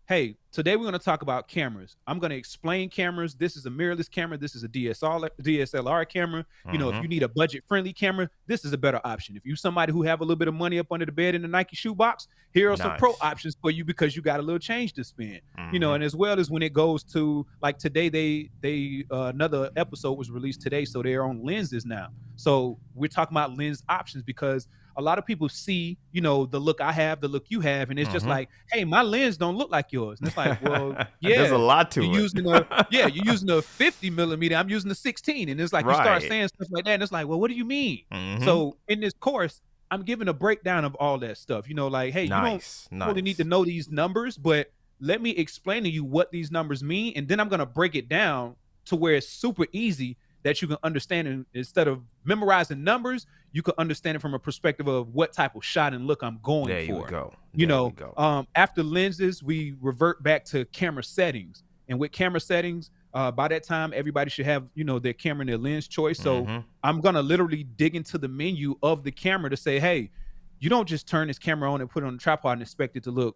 hey, today we're going to talk about cameras. I'm going to explain cameras. This is a mirrorless camera. This is a DSLR camera. If you need a budget-friendly camera, this is a better option. If you're somebody who have a little bit of money up under the bed in the Nike shoebox, here are some pro options for you because you got a little change to spend. And as well as when it goes to, like today, they another episode was released today, so they're on lenses now. So we're talking about lens options because a lot of people see, the look I have, the look you have, and it's just like, hey, my lens don't look like yours. And it's like, well, yeah, there's a lot to you're it. You're using a 50 millimeter. I'm using a 16. And it's like, you start saying stuff like that. And it's like, well, what do you mean? So in this course, I'm giving a breakdown of all that stuff, like, hey, you don't really need to know these numbers, but let me explain to you what these numbers mean. And then I'm going to break it down to where it's super easy that you can understand. And instead of memorizing numbers, you can understand it from a perspective of what type of shot and look I'm going there for. You go. After lenses, we revert back to camera settings. And with camera settings, by that time, everybody should have, their camera and their lens choice. So I'm going to literally dig into the menu of the camera to say, hey, you don't just turn this camera on and put it on the tripod and expect it to look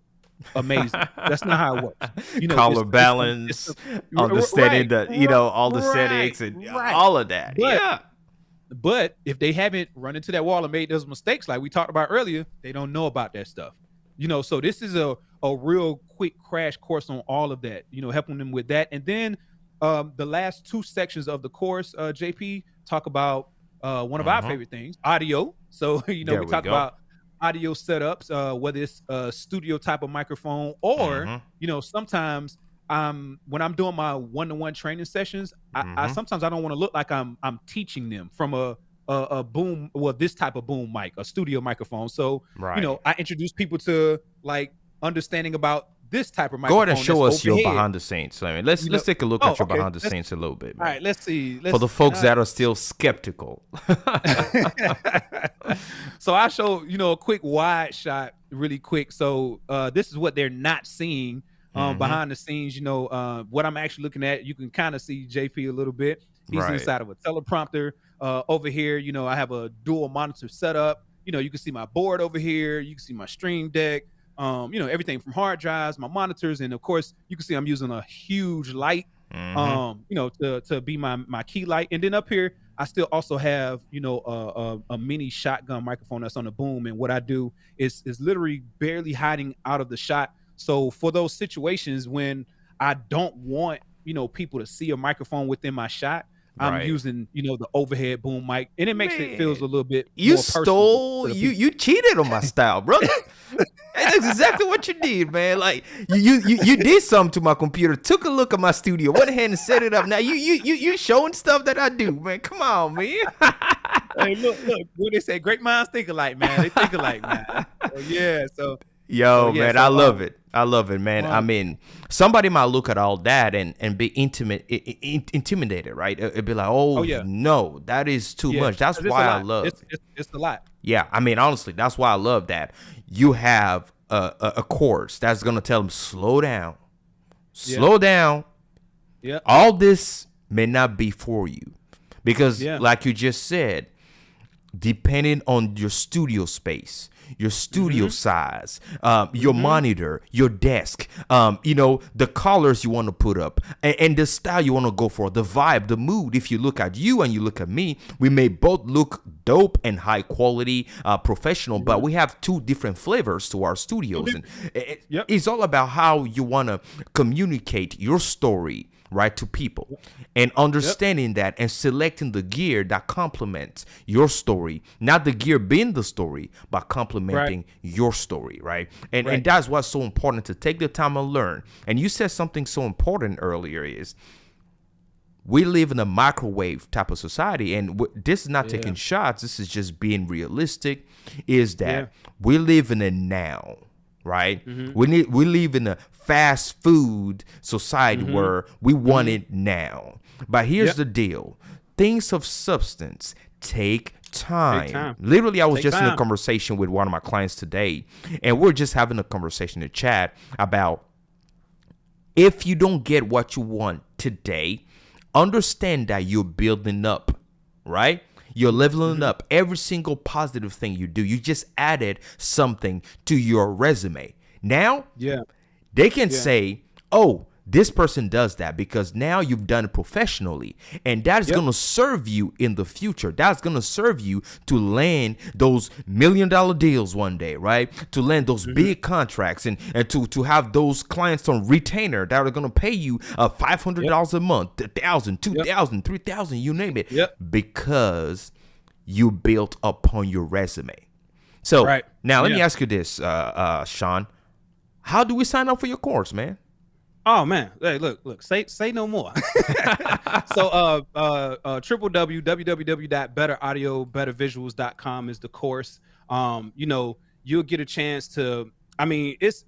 amazing. That's not how it works. You know, Color it's balance, understanding right, the, all the right, settings and right. all of that. But Yeah. But if they haven't run into that wall and made those mistakes, like we talked about earlier, they don't know about that stuff. You know, so this is a real quick crash course on all of that, you know, helping them with that. And then the last two sections of the course, JP, talk about one of our favorite things, audio. So, you know, There we we talk go. about audio setups, whether it's a studio type of microphone or, you know, sometimes when I'm doing my one-to-one training sessions, I sometimes I don't want to look like I'm teaching them from a boom, well, this type of boom mic, a studio microphone. So, you know, Right. I introduce people to like understanding about this type of Go ahead microphone and show that's us your overhead. behind the scenes. I mean, let's You know, take a look oh, at your okay. behind the scenes a little bit, All man. right, let's see. For the folks that are still skeptical. So I show, you know, a quick wide shot really quick. So this is what they're not seeing behind the scenes. You know, what I'm actually looking at, you can kind of see JP a little bit. He's Right. inside of a teleprompter. Over here, you know, I have a dual monitor setup. You know, you can see my board over here. You can see my stream deck. You know, everything from hard drives, my monitors, and of course, you can see I'm using a huge light. You know, to be my key light. And then up here, I still also have, you know, a mini shotgun microphone that's on the boom. And what I do is literally barely hiding out of the shot. So for those situations when I don't want, you know, people to see a microphone within my shot, I'm Right. using, you know, the overhead boom mic, and it makes it feels a little bit You more personal stole, to the you people. you cheated on my style, brother. That's exactly what you did, man. Like you did something to my computer, took a look at my studio, went ahead and set it up. Now you showing stuff that I do, man. Come on, man. Hey, look, what they say, great minds think alike, man. They think alike, man. So, yeah, so Yo, yeah, man, so I love it. I love it, man. I mean, somebody might look at all that and be intimidated, right? It'd be like, oh, yeah. no, that is too Yeah, much. That's 'cause it's why a I lot. love. It's a lot. Yeah, I mean, honestly, that's why I love that. You have a course that's gonna tell them slow down, slow down. Yeah. All this may not be for you because, Yeah. like you just said, depending on your studio space, your studio size, your monitor, your desk, you know, the colors you want to put up, and the style you want to go for, the vibe, the mood. If you look at you and you look at me, we may both look dope and high quality, professional, but we have two different flavors to our studios. And it's all about how you want to communicate your story, right, to people, and understanding that and selecting the gear that complements your story, not the gear being the story, but complementing your story, right? And that's what's so important, to take the time and learn. And you said something so important earlier is we live in a microwave type of society, and this is not taking shots, this is just being realistic, is that we live in a now. Right, we live in a fast food society where we want it now. But here's the deal: things of substance take time. Literally, I was just in a conversation with one of my clients today, and we're just having a conversation in chat about if you don't get what you want today, understand that you're building up, right? You're leveling up every single positive thing you do. You just added something to your resume. Now, they can say, oh, this person does that because now you've done it professionally. And that's going to serve you in the future. That's going to serve you to land those $1 million deals one day, right? To land those big contracts and to have those clients on retainer that are going to pay you $500 a month, $1,000, $2,000, $3,000, you name it. Because you built upon your resume. So now let me ask you this, Sean. How do we sign up for your course, man? Oh man, hey, look, say no more. So www.betteraudiobettervisuals.com is the course. You know, you'll get a chance to, I mean, it's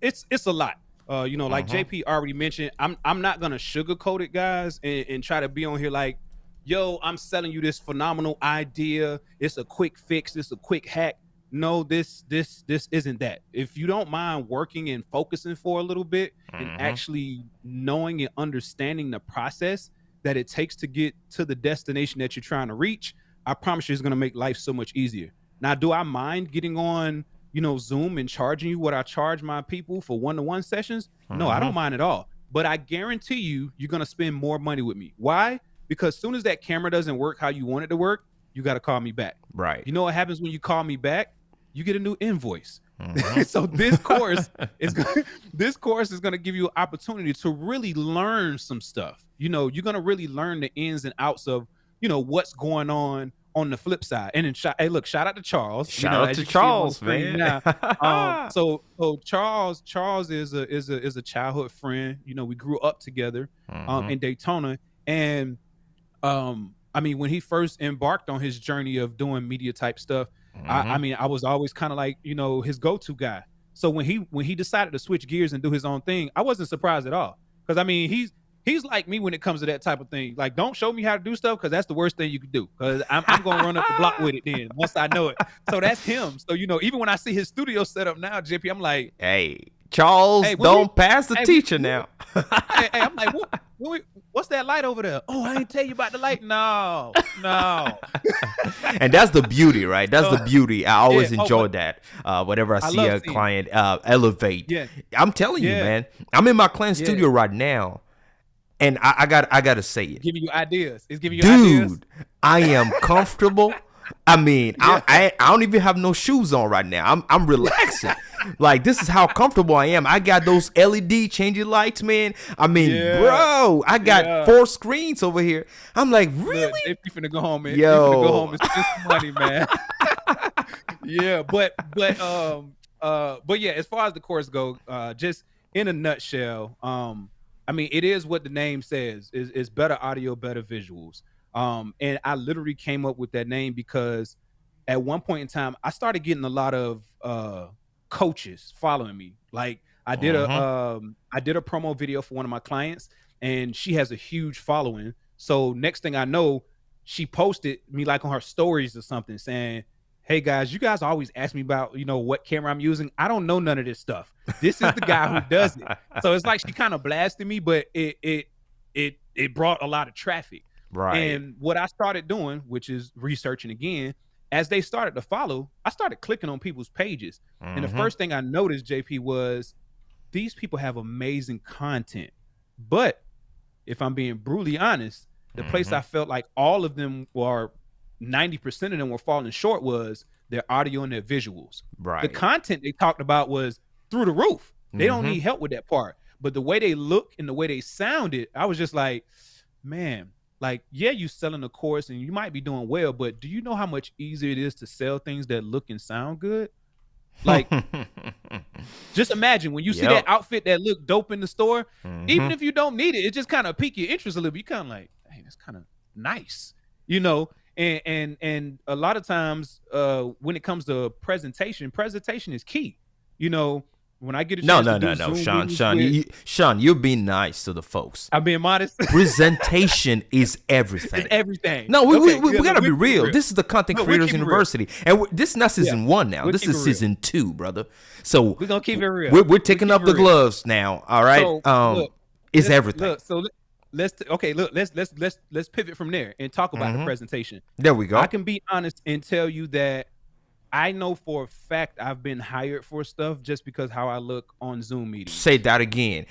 a lot. You know, like JP already mentioned, I'm not gonna sugarcoat it, guys, and try to be on here like, yo, I'm selling you this phenomenal idea. It's a quick fix, it's a quick hack. No, this isn't that. If you don't mind working and focusing for a little bit and actually knowing and understanding the process that it takes to get to the destination that you're trying to reach, I promise you it's going to make life so much easier. Now, do I mind getting on Zoom and charging you what I charge my people for one-to-one sessions, no, I don't mind at all. But I guarantee you're gonna spend more money with me. Why? Because soon as that camera doesn't work how you want it to work, you got to call me back. Right. You know what happens when you call me back? You get a new invoice. So this course is going to give you an opportunity to really learn some stuff. You're going to really learn the ins and outs of what's going on the flip side. And then hey, look, shout out to Charles. Shout out to Charles, man. Now. So Charles is a childhood friend. We grew up together in Daytona, and I mean, when he first embarked on his journey of doing media type stuff, I mean, I was always kind of like, his go-to guy. So when he decided to switch gears and do his own thing, I wasn't surprised at all. Because I mean, he's like me when it comes to that type of thing. Like, don't show me how to do stuff, because that's the worst thing you could do. Because I'm gonna run up the block with it then once I know it. So that's him. So even when I see his studio set up now, JP, I'm like, hey, Charles, hey, don't pass the teacher now. Hey, I'm like, what's that light over there? Oh, I didn't tell you about the light. No. And that's the beauty, right? That's the beauty. I always enjoy that. Whenever I see a client elevate, I'm telling you, man. I'm in my client studio right now, and I gotta say it. Giving you ideas. It's giving you ideas. Dude, I am comfortable. I mean, I don't even have no shoes on right now. I'm relaxing. Like, this is how comfortable I am. I got those LED changing lights, man. I mean, bro, I got 4 screens over here. I'm like, really? Look, if you finna go home, man. Yo, you finna go home and spend some money, man. But yeah, as far as the course go, just in a nutshell, I mean, it is what the name says. Is better audio, better visuals. And I literally came up with that name because at one point in time, I started getting a lot of coaches following me. Like, I did a promo video for one of my clients, and she has a huge following. So next thing I know, she posted me like on her stories or something saying, hey guys, you guys always ask me about, what camera I'm using. I don't know none of this stuff. This is the guy who does it. So it's like she kind of blasted me, but it brought a lot of traffic. Right. And what I started doing, which is researching again, as they started to follow, I started clicking on people's pages. And the first thing I noticed, JP, was these people have amazing content. But if I'm being brutally honest, the place I felt like all of them were, 90% of them were falling short, was their audio and their visuals. Right. The content they talked about was through the roof. They don't need help with that part. But the way they look and the way they sounded, I was just like, man, like, yeah, you selling a course and you might be doing well, but do you know how much easier it is to sell things that look and sound good? Like, just imagine when you see that outfit that look dope in the store, even if you don't need it, it just kind of pique your interest a little bit. You kind of like, hey, that's kind of nice, and a lot of times when it comes to presentation is key. When I get a chance to do Sean, you're being nice to the folks. I'm being modest. Presentation is everything. It's everything. No, we gotta be real. This is the Content Creators University, and this is not season 1 now. This is season 2, brother. So we're gonna keep it real. We're taking up the gloves now. All right. So, it's everything. Look, so let's pivot from there and talk about the presentation. There we go. I can be honest and tell you that I know for a fact I've been hired for stuff just because how I look on Zoom meetings. Say that again,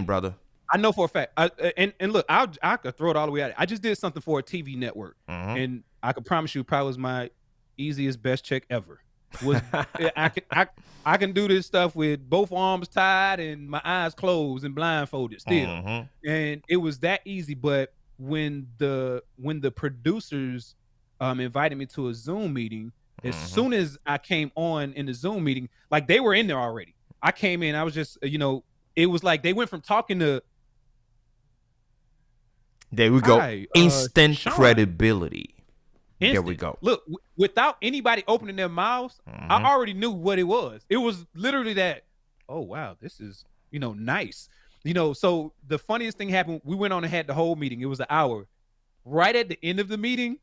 brother. I know for a fact. And look, I could throw it all the way at it. I just did something for a TV network, and I can promise you, probably was my easiest, best check ever. I can do this stuff with both arms tied and my eyes closed and blindfolded still, and it was that easy. But when the producers invited me to a Zoom meeting. As soon as I came on in the Zoom meeting, like, they were in there already. I came in, I was just, it was like they went from talking to. There we go. Instant credibility. There we go. Look, without anybody opening their mouths, I already knew what it was. It was literally that, oh, wow, this is, nice. So the funniest thing happened. We went on and had the whole meeting. It was an hour. Right at the end of the meeting,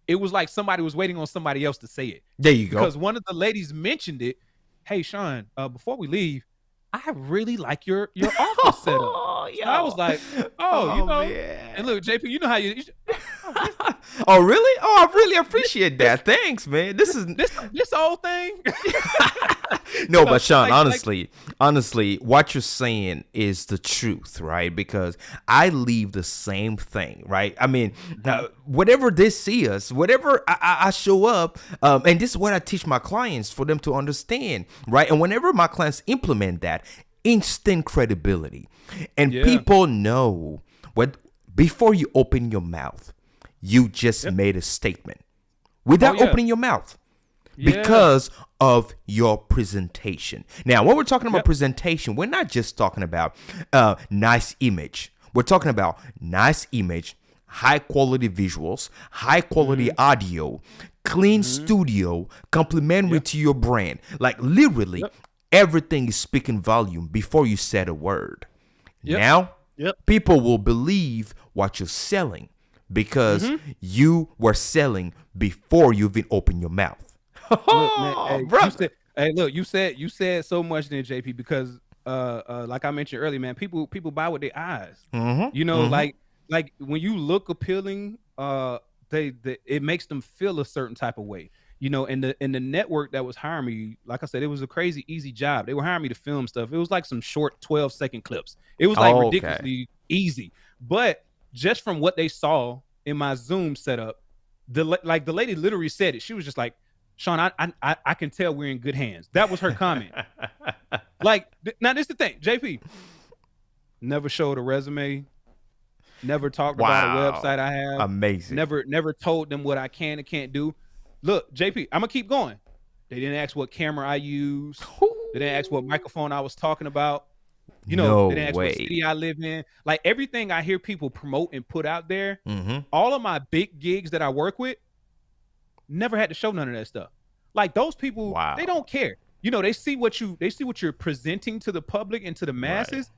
it was like somebody was waiting on somebody else to say it. There you go. Because one of the ladies mentioned it. Hey, Sean, before we leave, I really like your office setup. So I was like, man. And look, JP, you know how Oh, really? Oh, I really appreciate that. Thanks, man. This is this whole thing. no, but Sean, like, honestly, what you're saying is the truth, right? Because I leave the same thing, right? I mean, whatever they see us, whatever I show up, and this is what I teach my clients for them to understand, right? And whenever my clients implement that, instant credibility, and people know what before you open your mouth, you just made a statement without opening your mouth. Because of your presentation. Now, when we're talking about presentation, we're not just talking about nice image. We're talking about nice image, high quality visuals, high quality audio, clean studio, complementary to your brand. Like literally, everything is speaking volume before you said a word. Now, people will believe what you're selling because you were selling before you even opened your mouth. Look, man, you said so much then, JP, because like I mentioned earlier, man, people buy with their eyes. You know, like when you look appealing, it makes them feel a certain type of way. You know, and the network that was hiring me, like I said, it was a crazy easy job. They were hiring me to film stuff. It was like some short 12-second clips. It was like ridiculously easy. But just from what they saw in my Zoom setup, the lady literally said it. She was just like, Sean, I can tell we're in good hands. That was her comment. Now this is the thing, JP. Never showed a resume. Never talked about a website I have. Amazing. Never told them what I can and can't do. Look, JP, I'm gonna keep going. They didn't ask what camera I use. They didn't ask what microphone I was talking about. You know, they didn't ask what city I live in. Like everything I hear people promote and put out there, all of my big gigs that I work with, never had to show none of that stuff. Like those people, they don't care. You know, they see what you're presenting to the public and to the masses.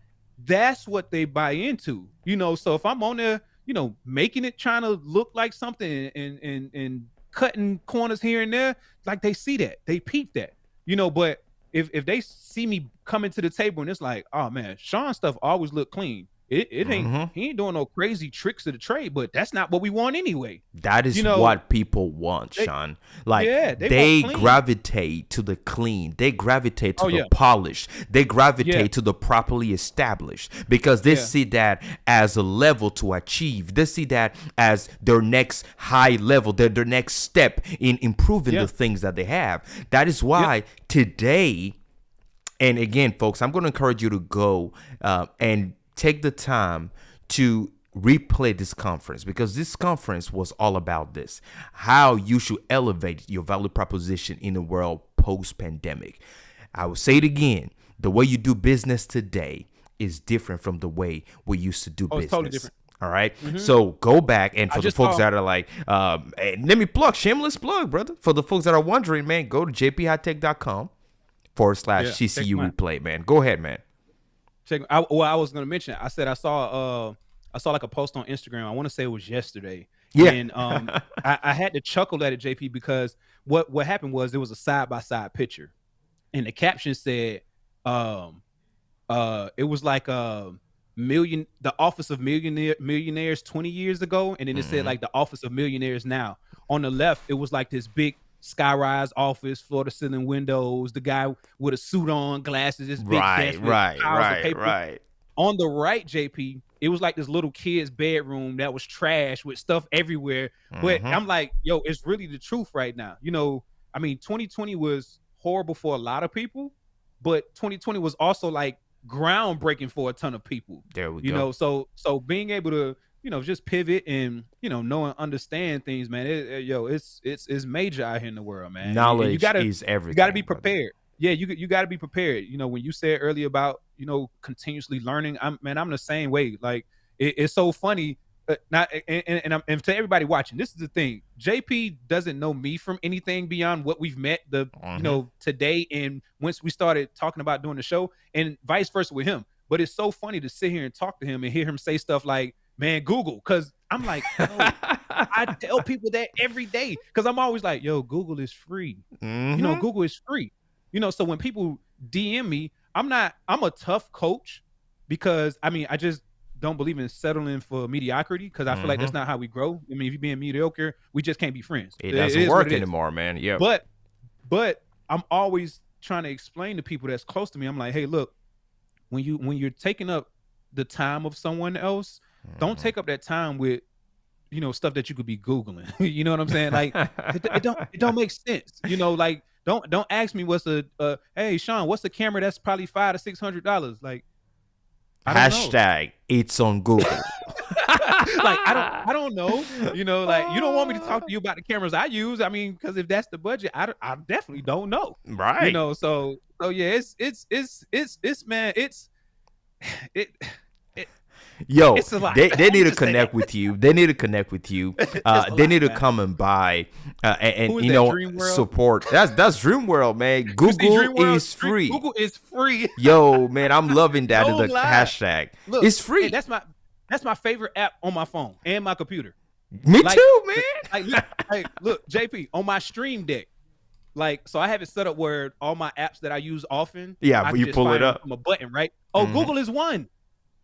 That's what they buy into. You know, so if I'm on there, you know, making it, trying to look like something and cutting corners here and there, like they see that, they peep that. You know, but if they see me coming to the table and it's like, oh man, Sean's stuff always look clean. It ain't he ain't doing no crazy tricks of the trade, but that's not what we want anyway. That is what people want, Sean. Like they gravitate to the clean, they gravitate to the polished, they gravitate to the properly established because they see that as a level to achieve. They see that as their next high level, their next step in improving the things that they have. That is why today, and again, folks, I'm going to encourage you to go and take the time to replay this conference because this conference was all about this, how you should elevate your value proposition in the world post-pandemic. I will say it again. The way you do business today is different from the way we used to do business. It's totally different. All right. So go back, and for the folks that are like, and let me plug, shameless plug, brother. For the folks that are wondering, man, go to jphightek.com/CCU replay, man. Go ahead, man. I was gonna mention. I said I saw like a post on Instagram. I want to say it was yesterday. And I had to chuckle at it, JP, because what happened was there was a side-by-side picture, and the caption said, it was like the Office of Millionaires 20 years ago, and then it said like the Office of Millionaires now. On the left, it was like this big skyrise office, floor to ceiling windows, the guy with a suit on, glasses, this big desk with piles of paper. On the right, JP, it was like this little kid's bedroom that was trash with stuff everywhere. But I'm like, yo, it's really the truth right now. You know, I mean, 2020 was horrible for a lot of people, but 2020 was also like groundbreaking for a ton of people. There we go. You know, so being able to, you know, just pivot and, you know and understand things, man. It's major out here in the world, man. Knowledge is everything. You got to be prepared. Yeah, you got to be prepared. You know, when you said earlier about, you know, continuously learning, I'm the same way. Like it's so funny. And to everybody watching, this is the thing. JP doesn't know me from anything beyond what we've met you know, today and once we started talking about doing the show, and vice versa with him. But it's so funny to sit here and talk to him and hear him say stuff like, man, Google, because I'm like, yo, I tell people that every day because I'm always like, yo, Google is free. You know, Google is free. You know, so when people DM me, I'm a tough coach because I mean, I just don't believe in settling for mediocrity because I feel like that's not how we grow. I mean, if you're being mediocre, we just can't be friends. It doesn't is what work it is. anymore, man. Yeah. But I'm always trying to explain to people that's close to me. I'm like, hey, look, when you're taking up the time of someone else, don't take up that time with stuff that you could be Googling. You know what I'm saying? Like it don't make sense. Like don't ask me what's hey Sean, what's the camera that's probably $500 to $600? Like I don't know. Hashtag it's on Google. Like I don't know. Like you don't want me to talk to you about the cameras I use. I mean, because if that's the budget, I definitely don't know. Right. So yeah, it's man, Yo, it's a lot. they need to Just say connect that. with you. They need to connect with you. They lot, need to man. come and buy and Who is that, Dream World? support. That's Dream World, man. You see Google Dream World? is free. Google is free. Yo, man, I'm loving that No as a lie. hashtag. Look, It's free. hey, that's my favorite app on my phone and my computer. Me Like, too, man. Look, JP, on my Stream Deck. Like, so I have it set up where all my apps that I use often. Yeah, I but can you just pull it find up. from a button, right? Oh, Google is one.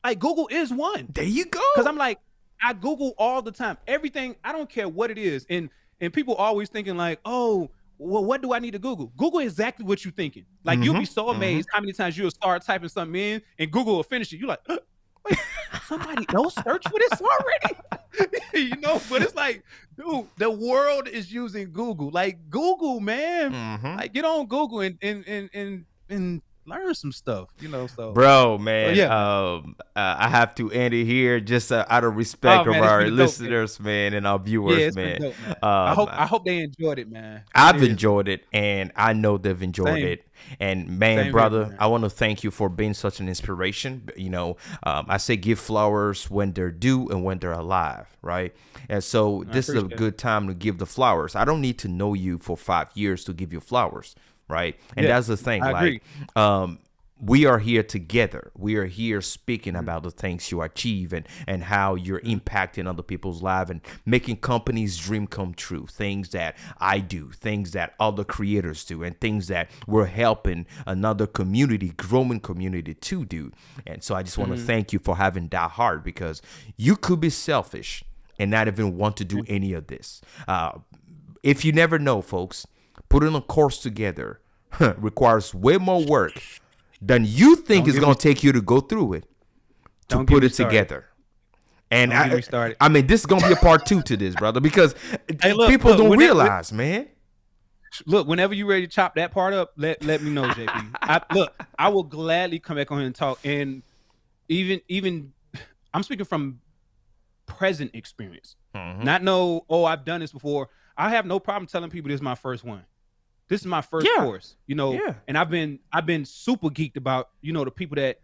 Like, Google is one. There you go. Because I'm like, I Google all the time. Everything, I don't care what it is. And people always thinking like, oh, well, what do I need to Google? Google exactly what you're thinking. Like, you'll be so amazed how many times you'll start typing something in and Google will finish it. You're like, wait, somebody else search for this already? But it's like, dude, the world is using Google. Like, Google, man. Like, get on Google and learn some stuff, so. Bro, man, yeah. I have to end it here just out of respect Oh, man, of it's our been dope, listeners, man, and our Yeah, viewers, it's man. been dope, man. I hope they enjoyed it, man. I've Yeah. enjoyed it, and I know they've enjoyed Same. it. And man, Same brother, here, man. I want to thank you for being such an inspiration. I say give flowers when they're due and when they're alive, right? And so this is a appreciate it. good time to give the flowers. I don't need to know you for 5 years to give you flowers, right? And Yeah, that's the thing. I agree. We are here together. We are here speaking about the things you achieve and how you're impacting other people's lives and making companies' dream come true. Things that I do, things that other creators do, and things that we're helping another community, growing community to do. And so I just want to thank you for having that heart, because you could be selfish and not even want to do any of this. If you never know, folks, putting a course together requires way more work than you think it's going to take you to go through it to Don't get put me it started. together. And Don't get me started. I mean, this is going to be a part 2 to this, brother, because Hey, look, people don't when it- realize, man. Look, whenever you're ready to chop that part up, let me know, JP. I will gladly come back on here and talk. And even I'm speaking from present experience. Not I've done this before. I have no problem telling people this is my first one. This is my first course, Yeah. and I've been super geeked about, the people that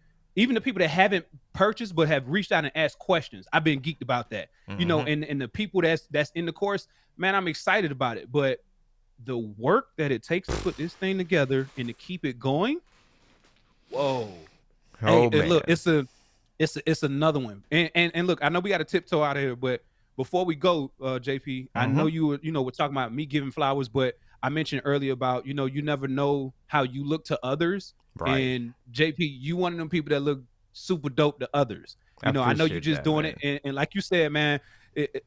haven't purchased but have reached out and asked questions. I've been geeked about that, and the people that's in the course, man, I'm excited about it. But the work that it takes to put this thing together and to keep it going, whoa. Oh, Hey, man. look, it's another one. And look, I know we got to tiptoe out of here, but before we go, JP, I know you were talking about me giving flowers, but I mentioned earlier about, you never know how you look to others. Right. And JP, you one of them people that look super dope to others. I know you're appreciate just that, doing man. it. And like you said, man,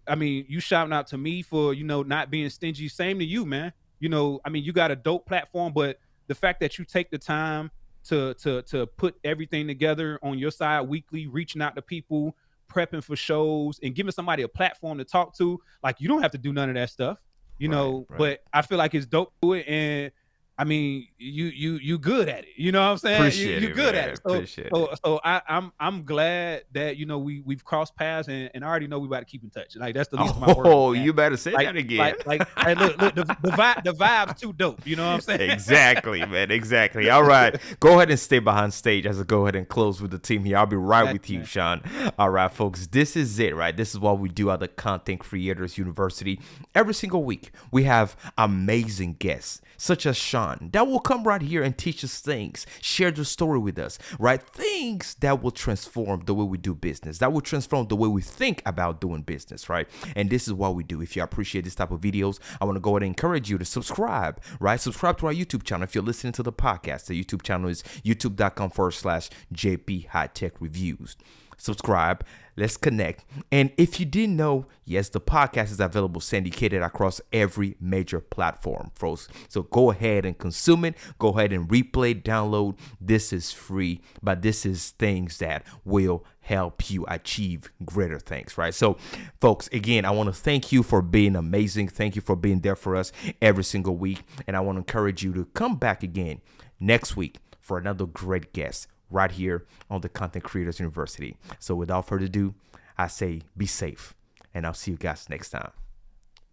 I mean, you shouting out to me for, not being stingy. Same to you, man. I mean, you got a dope platform, but the fact that you take the time to put everything together on your side weekly, reaching out to people, prepping for shows, and giving somebody a platform to talk to, like, you don't have to do none of that stuff, Right. but I feel like it's dope to it. And I mean, you good at it. You know what I'm saying? Appreciate You it, good man. at it. Appreciate So I'm glad that we've crossed paths, and I already know we about to keep in touch. Like, that's the least of my worries. Oh, man. you better say that again. Hey, look, the vibe's too dope. You know what I'm saying? Exactly, man. Exactly. All right. Go ahead and stay behind stage as I go ahead and close with the team here. I'll be right Gotcha, with you, man. Sean. All right, folks. This is it, right? This is what we do at the Content Creators University. Every single week, we have amazing guests, such as Sean, that will come right here and teach us things, share their story with us, right? Things that will transform the way we do business, that will transform the way we think about doing business, right? And this is what we do. If you appreciate this type of videos, I want to go ahead and encourage you to subscribe, right? Subscribe to our YouTube channel. If you're listening to the podcast, the YouTube channel is youtube.com/JP Hightek Reviews. subscribe. Let's connect. And if you didn't know, yes, the podcast is available syndicated across every major platform, folks. So go ahead and consume it. Go ahead and replay, download. This is free, but this is things that will help you achieve greater things, right? So, folks, again, I want to thank you for being amazing. Thank you for being there for us every single week. And I want to encourage you to come back again next week for another great guest right here on the Content Creators University. So without further ado, I say be safe, and I'll see you guys next time.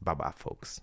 Bye-bye, folks.